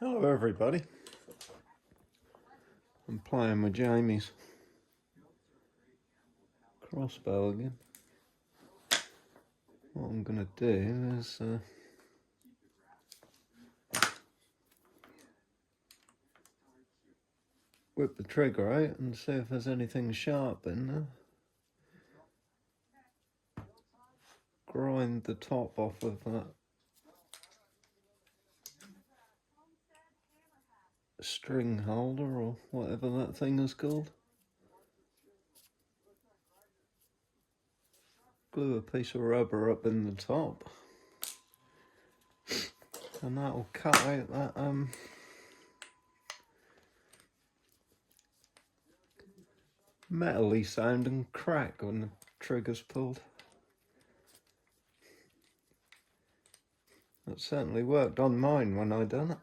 Hello everybody, I'm playing with Jamie's crossbow again. What I'm going to do is whip the trigger out and see if there's anything sharp in there. Grind the top off of that string holder or whatever that thing is called. Glue a piece of rubber up in the top and that will cut out that metal-y sounding crack when the trigger's pulled. That certainly worked on mine when I done it.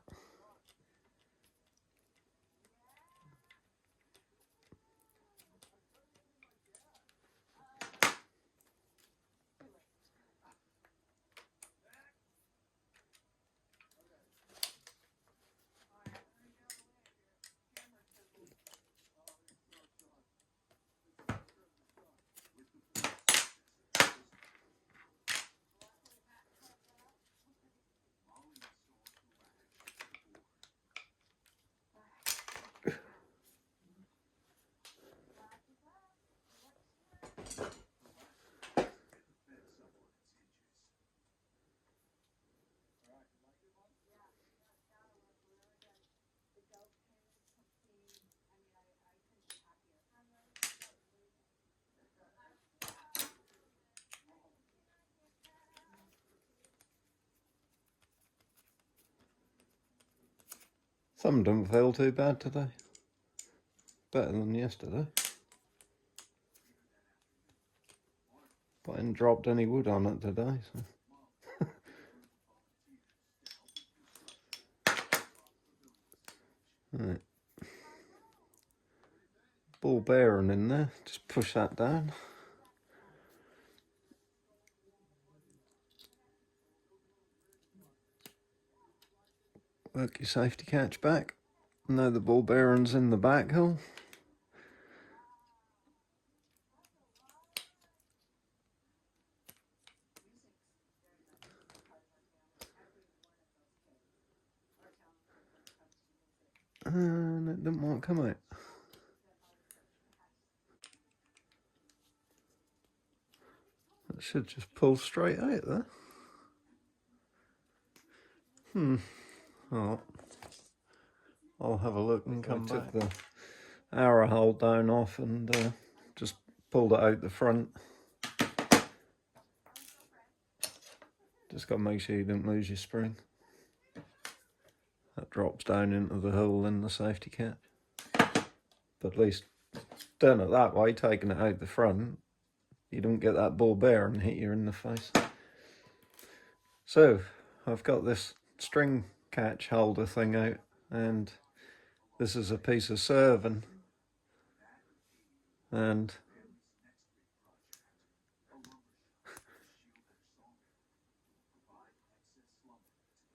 Some don't feel too bad today. Better than yesterday. But I hadn't dropped any wood on it today, so. Right. Ball bearing in there, just push that down. Work your safety catch back. Now the ball bearing's in the back hole. And it didn't want to come out. It should just pull straight out there. Oh, I'll have a look and come back. Took the arrow hole down off and just pulled it out the front. Just got to make sure you don't lose your spring. That drops down into the hole in the safety catch. But at least done it that way, taking it out the front, you don't get that ball bearing hit you in the face. So I've got this string catch holder thing out, and this is a piece of serving, and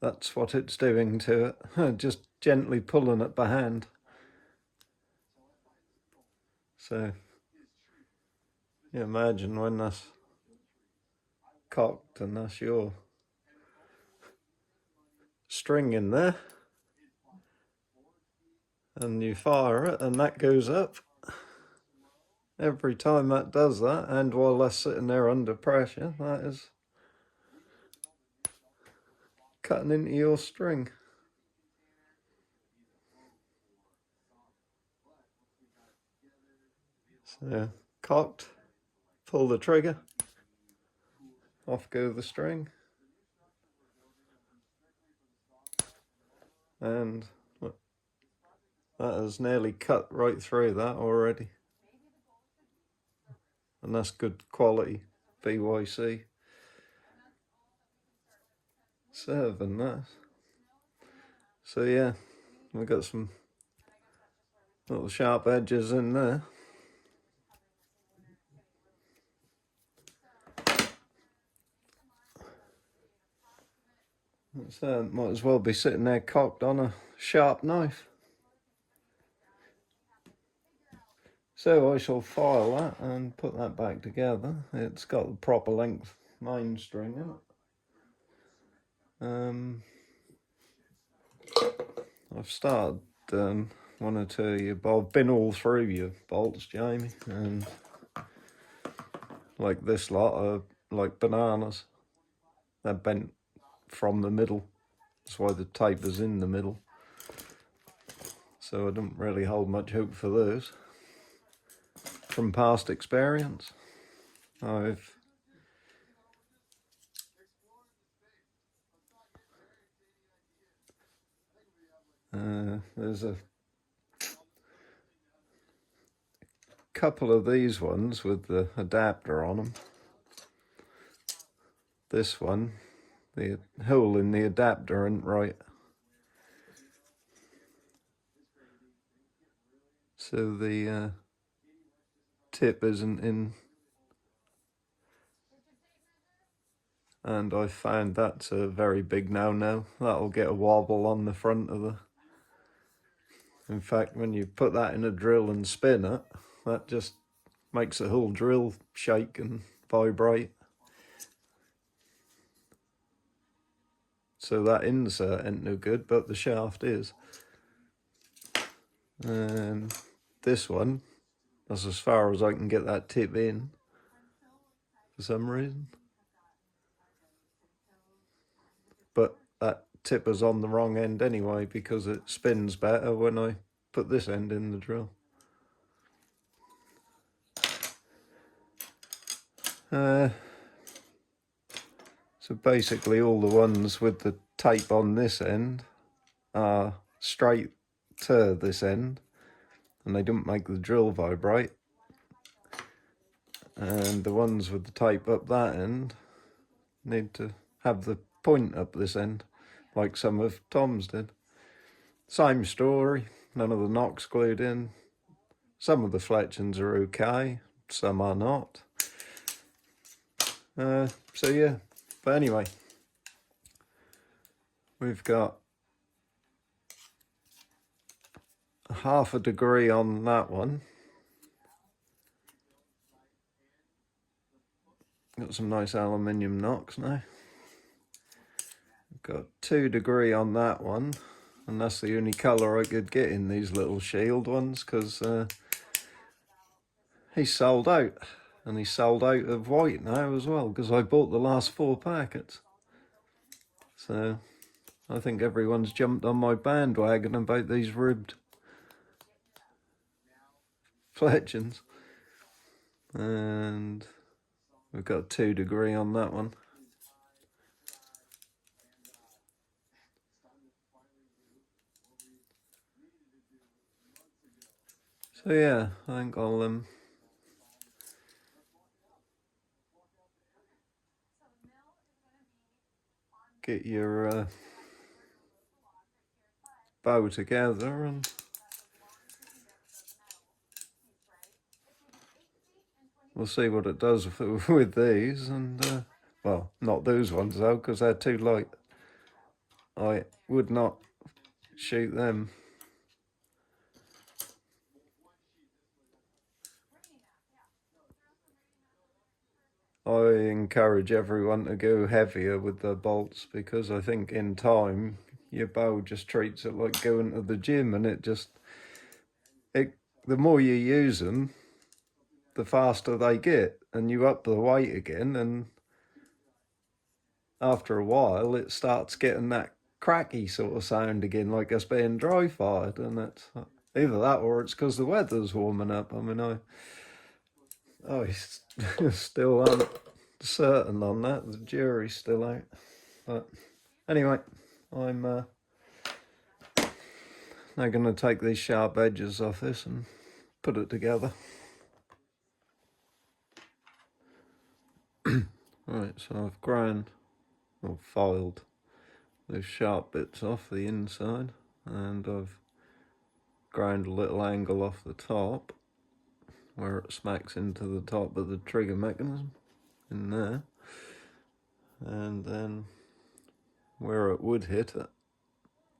that's what it's doing to it. Just gently pulling it by hand. So you imagine when that's cocked and that's your string in there, and you fire it and that goes up. Every time that does that, and while that's sitting there under pressure, that is cutting into your string. So, cocked, pull the trigger, off go the string, and look, that has nearly cut right through that already. And that's good quality BYC serving that. So yeah, we've got some little sharp edges in there. So it might as well be sitting there cocked on a sharp knife. So I shall file that and put that back together. It's got the proper length main string in it. I've started one or two of your, I've been all through your bolts, Jamie, and like this lot are like bananas. They're bent from the middle. That's why the tape is in the middle. So I don't really hold much hope for those. From past experience, there's a couple of these ones with the adapter on them. This one, the hole in the adapter isn't right. So the tip isn't in. And I found that's a very big no-no. That'll get a wobble on the front of the... In fact, when you put that in a drill and spin it, that just makes the whole drill shake and vibrate. So that insert ain't no good, but the shaft is. And this one, that's as far as I can get that tip in, for some reason. But that tip is on the wrong end anyway, because it spins better when I put this end in the drill. So basically all the ones with the tape on this end are straight to this end, and they don't make the drill vibrate. And the ones with the tape up that end need to have the point up this end, like some of Tom's did. Same story, none of the knocks glued in. Some of the fletchings are okay, some are not. So yeah, but anyway, we've got half a degree on that one. Got some nice aluminium knocks now. Got 2 degree on that one, and that's the only colour I could get in these little shield ones, because he's sold out, and he's sold out of white now as well, because I bought the last 4 packets. So I think everyone's jumped on my bandwagon about these ribbed fletchings. And we've got 2 degree on that one. So yeah, I think I'll get your bow together, and we'll see what it does with these. And well, not those ones though, because they're too light. I would not shoot them. I encourage everyone to go heavier with their bolts, because I think in time your bow just treats it like going to the gym, and the more you use them, the faster they get, and you up the weight again, and after a while it starts getting that cracky sort of sound again, like it's being dry fired. And it's either that or it's because the weather's warming up. I mean, I still aren't certain on that. The jury's still out. But anyway, I'm now going to take these sharp edges off this and put it together. Right, so I've ground or filed those sharp bits off the inside, and I've ground a little angle off the top where it smacks into the top of the trigger mechanism in there. And then where it would hit it,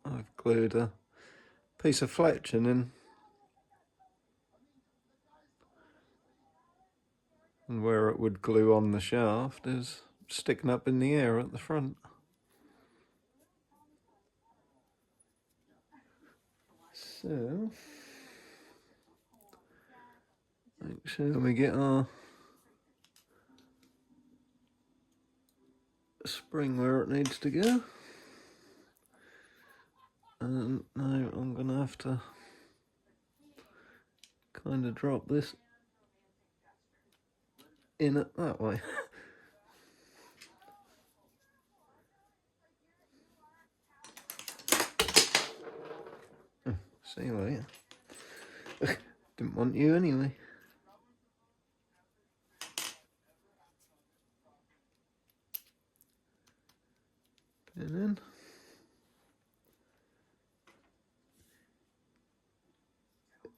I've glued a piece of fletching in, and where it would glue on the shaft is sticking up in the air at the front. So, make sure we get our spring where it needs to go. And now I'm going to have to kind of drop this in it that way. See you later. Didn't want you anyway. Pin in.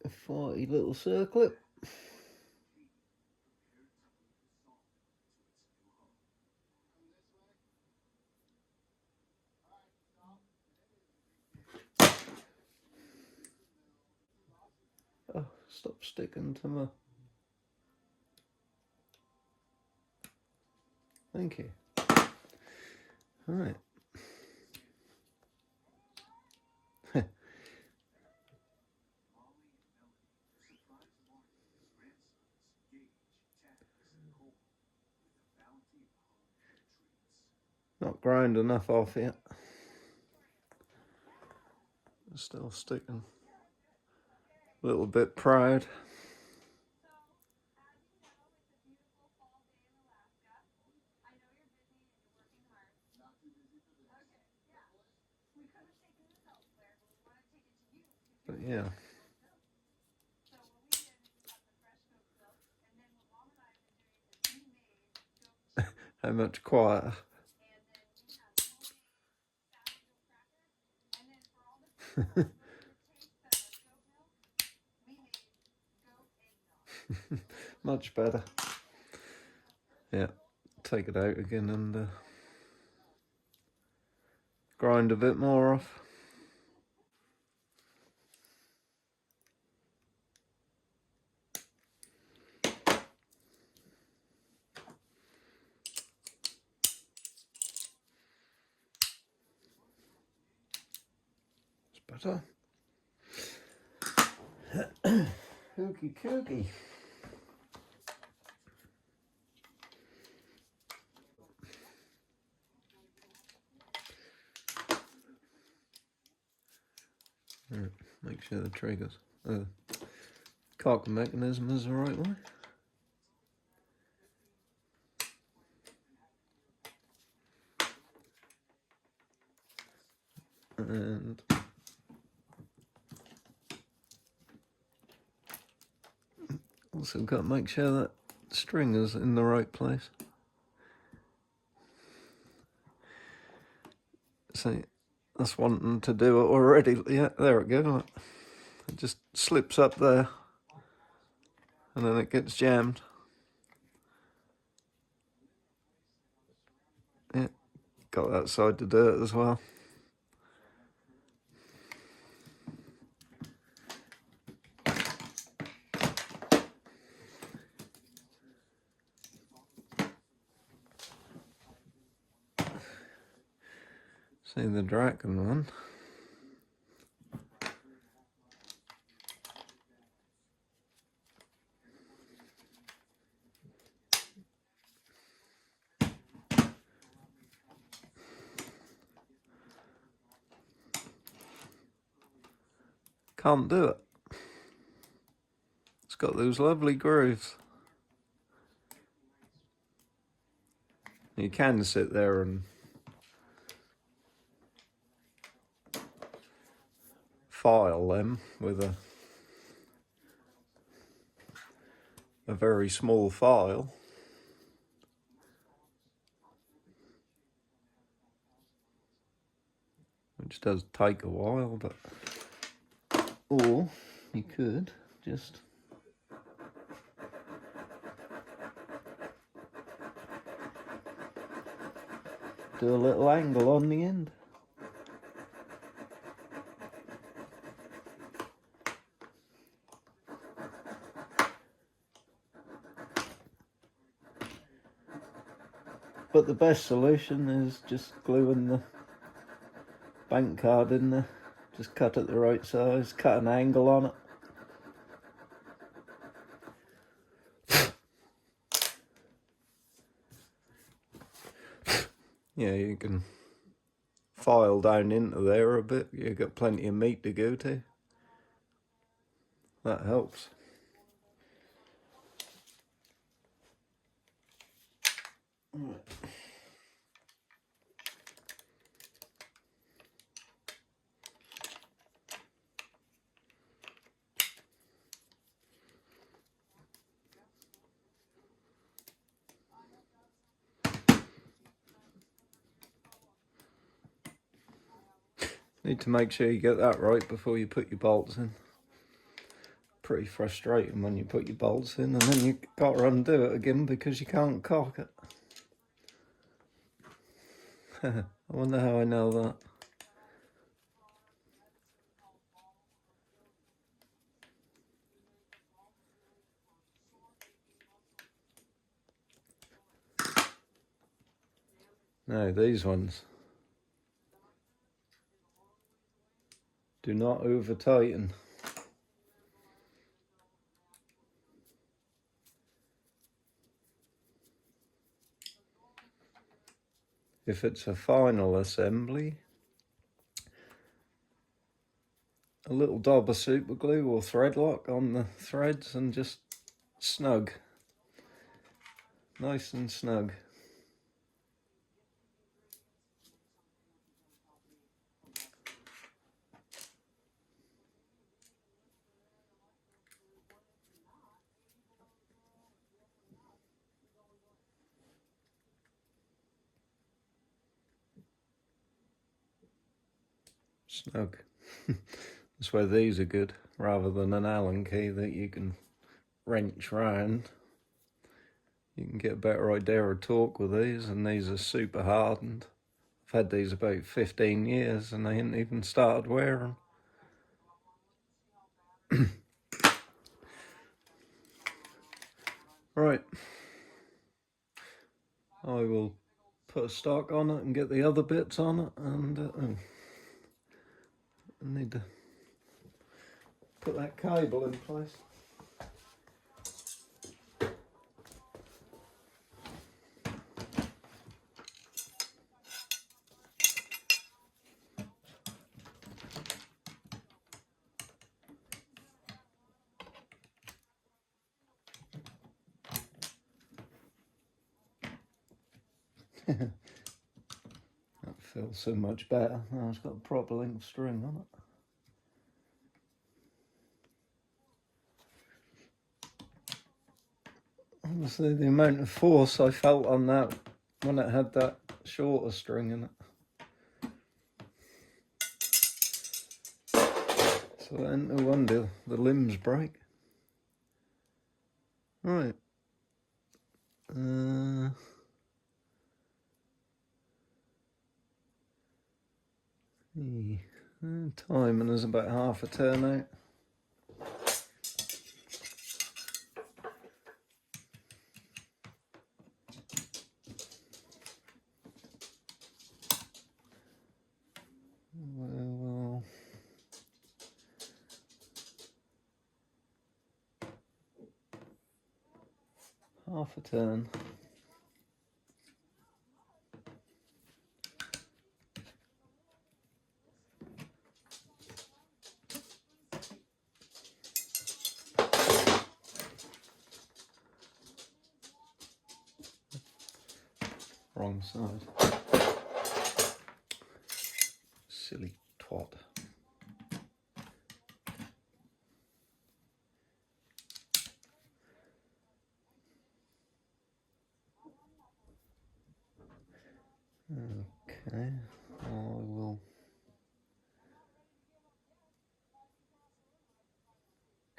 A 40 little circlip. Oh, stop sticking to my... Thank you. Alright. Not ground enough off yet. Still sticking. A little bit proud. But yeah. How much quieter. Much better. Yeah, take it out again and grind a bit more off. It's better. Hooky cookie. Right, make sure the triggers, cock mechanism is the right way. And also got to make sure that string is in the right place. See, that's wanting to do it already. Yeah, there it goes. It just slips up there and then it gets jammed. Yeah, got that side to do it as well. See the dragon one. Can't do it. It's got those lovely grooves. You can sit there and file them with a very small file. Which does take a while, but... Or you could just do a little angle on the end. But the best solution is just gluing the bank card in there. Just cut it the right size, cut an angle on it. Yeah, you can file down into there a bit. You've got plenty of meat to go to. That helps. Right. Need to make sure you get that right before you put your bolts in. Pretty frustrating when you put your bolts in and then you got to undo it again because you can't cock it. I wonder how I know that. No, these ones. Do not over tighten. If it's a final assembly, a little dab of super glue or thread lock on the threads and just snug. Nice and snug. Snug. That's where these are good, rather than an Allen key that you can wrench round. You can get a better idea of torque with these, and these are super hardened. I've had these about 15 years and they ain't even started wearing. Right. I will put a stock on it and get the other bits on it, and I need to put that cable in place. That feels so much better. Now it's got a proper length string on it. Honestly, the amount of force I felt on that when it had that shorter string in it. So no wonder the limbs break. Right. Timing is about half a turn out. Well, half a turn. Wrong side. Silly twat. Okay, I will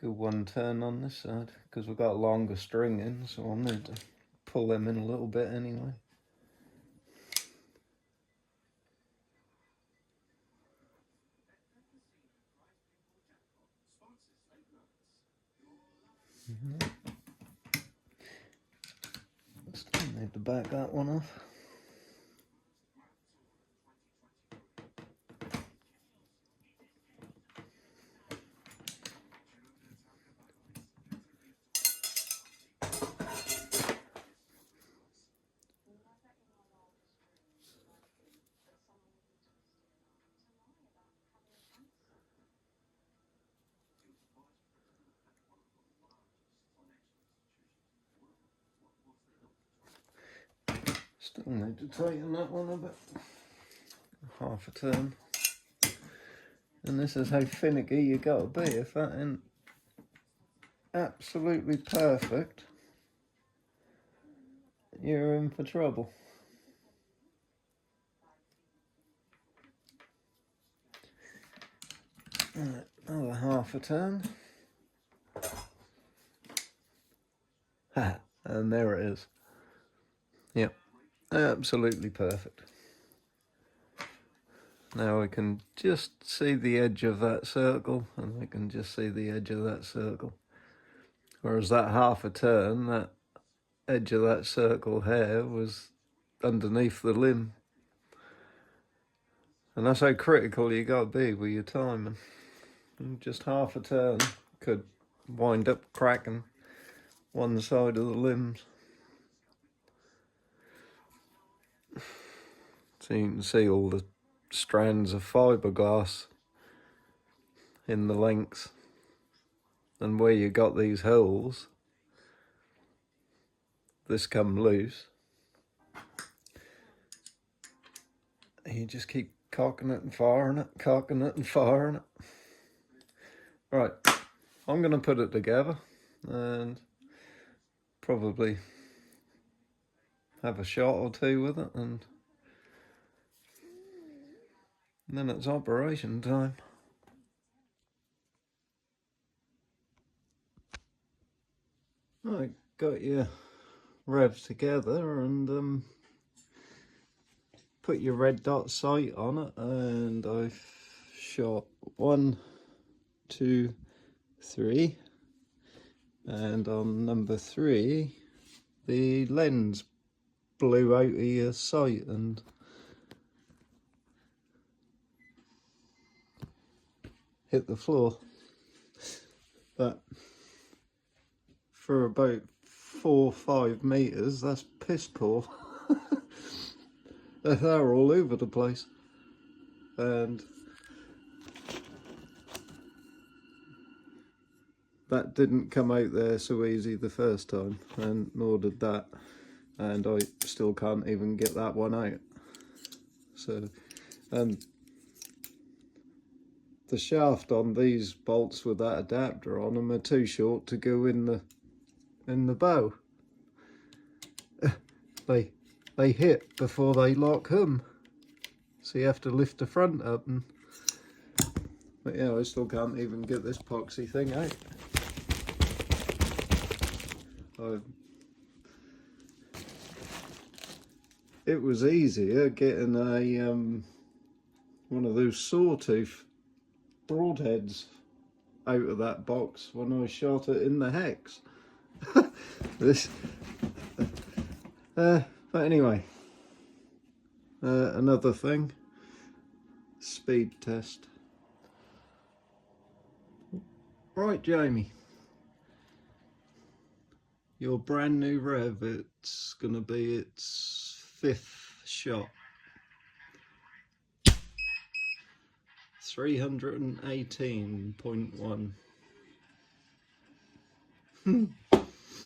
go one turn on this side because we've got a longer string in, so I'll need to pull them in a little bit anyway. Still need to back that one off. Still need to tighten that one a bit. Half a turn. And this is how finicky you gotta be. If that ain't absolutely perfect, you're in for trouble. Right, another half a turn. Ha, and there it is. Yep, absolutely perfect. Now we can just see the edge of that circle, and we can just see the edge of that circle. Whereas that half a turn, that edge of that circle hair was underneath the limb. And that's how critical you got to be with your timing. And just half a turn could wind up cracking one side of the limbs. So you can see all the strands of fiberglass in the lengths, and where you got these holes, this come loose. You just keep cocking it and firing it, cocking it and firing it. Right, I'm going to put it together and probably have a shot or two with it, and then it's operation time. Right, got your revs together, and put your red dot sight on it, and I've shot 1, 2, 3, and on number 3 the lens blew out of your sight and hit the floor. But for about 4 or 5 meters, that's piss poor. They're all over the place, and that didn't come out there so easy the first time, and nor did that, and I still can't even get that one out. So, and the shaft on these bolts with that adapter on them are too short to go in the bow. They hit before they lock them, so you have to lift the front up. But yeah, I still can't even get this epoxy thing out. It was easier getting a one of those sawtooth broadheads out of that box when I shot it in the hex. But anyway, another thing, speed test. Right, Jamie, your brand new rev, it's gonna be its 5th shot. 318.1.